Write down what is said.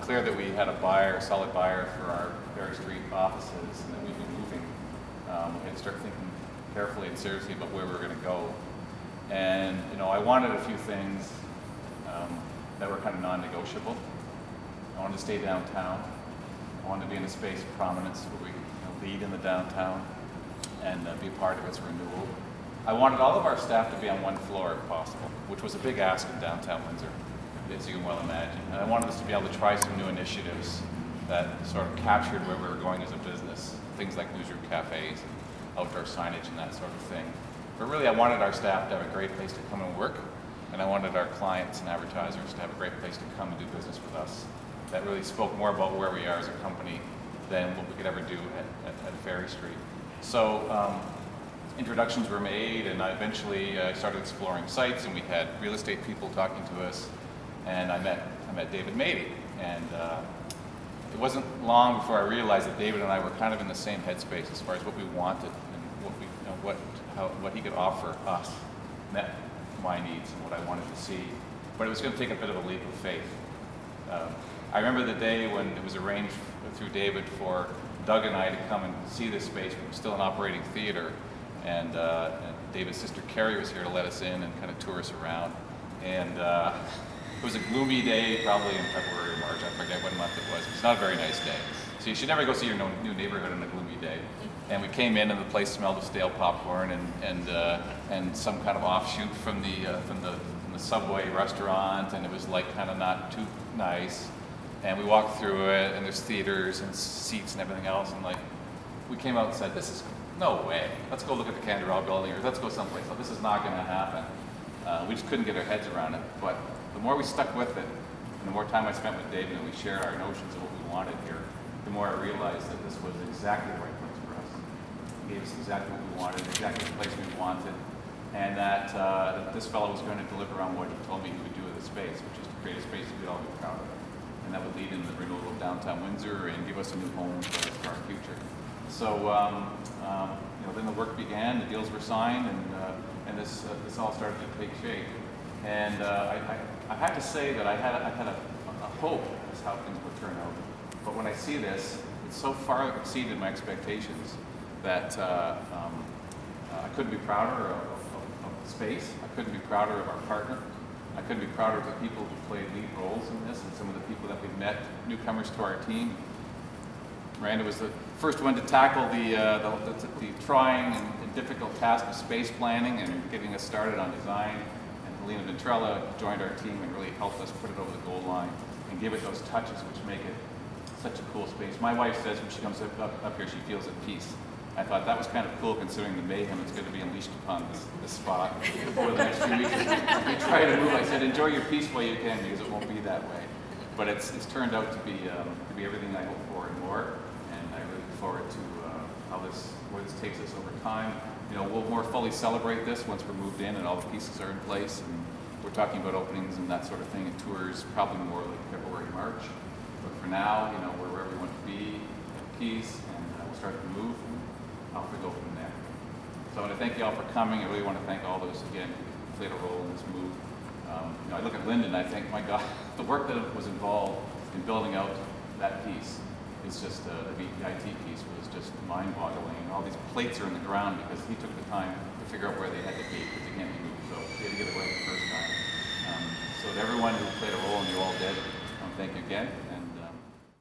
clear that we had a buyer, a solid buyer for our Ferry Street offices, and that we'd be moving. We had to start thinking carefully and seriously about where we were going to go. And I wanted a few things that were kind of non-negotiable. I wanted to stay downtown. I wanted to be in a space of prominence where we lead in the downtown and be a part of its renewal. I wanted all of our staff to be on one floor if possible, which was a big ask in downtown Windsor, as you can well imagine. And I wanted us to be able to try some new initiatives that sort of captured where we were going as a business, things like newsroom cafes and outdoor signage and that sort of thing. But really, I wanted our staff to have a great place to come and work, and I wanted our clients and advertisers to have a great place to come and do business with us. That really spoke more about where we are as a company than what we could ever do at Ferry Street. So introductions were made, and I eventually started exploring sites, and we had real estate people talking to us, and I met David Marty, and it wasn't long before I realized that David and I were kind of in the same headspace as far as what we wanted and what he could offer us met my needs and what I wanted to see. But it was going to take a bit of a leap of faith. I remember the day when it was arranged through David for Doug and I to come and see this space. We were still an operating theater, and David's sister Carrie was here to let us in and kind of tour us around. And it was a gloomy day, probably in February or March. I forget what month it was. It's not a very nice day. So you should never go see your new neighborhood on a gloomy day. And we came in, and the place smelled of stale popcorn and some kind of offshoot from the Subway restaurant, and it was like kind of not too nice. And we walked through it, and there's theaters and seats and everything else, and like we came out and said, "This is no way. Let's go look at the Canberra building, or let's go someplace else. This is not going to happen." We just couldn't get our heads around it. But the more we stuck with it, and the more time I spent with David, and we shared our notions of what we wanted here, the more I realized that this was exactly the right place for us. It gave us exactly what we wanted, exactly the place we wanted, and that this fellow was going to deliver on what he told me he would do with the space, which is to create a space that we'd all be proud of. And that would lead in the renewal of downtown Windsor and give us a new home for our future. So then the work began, the deals were signed, and this all started to take shape. And I had to say that I had a hope as how things would turn out. But when I see this, it's so far exceeded my expectations that I couldn't be prouder of the space. I couldn't be prouder of our partner. I couldn't be prouder of the people who played lead roles in this and some of the people that we've met, newcomers to our team. Miranda was the first one to tackle the trying and difficult task of space planning and getting us started on design. And Helena Ventrella joined our team and really helped us put it over the goal line and give it those touches which make it such a cool space. My wife says when she comes up here, she feels at peace. I thought that was kind of cool considering the mayhem that's going to be unleashed upon this spot over the next few weeks. We try to move. I said, enjoy your peace while you can, because it won't be that way. But it's turned out to be everything I hoped for and more. And I really look forward to where this takes us over time. We'll more fully celebrate this once we're moved in and all the pieces are in place. And we're talking about openings and that sort of thing and tours, probably more like February, March. But for now, we're wherever we want to be, at peace, and we'll start to move. Off we go from there. So I want to thank you all for coming. I really want to thank all those, again, who played a role in this move. I look at Lyndon, I think, my God, the work that was involved in building out that piece is just, the IT piece was just mind-boggling. And all these plates are in the ground because he took the time to figure out where they had to be because they can't be moved. So they had to get it right the first time. So to everyone who played a role, and you all did, thank you again. And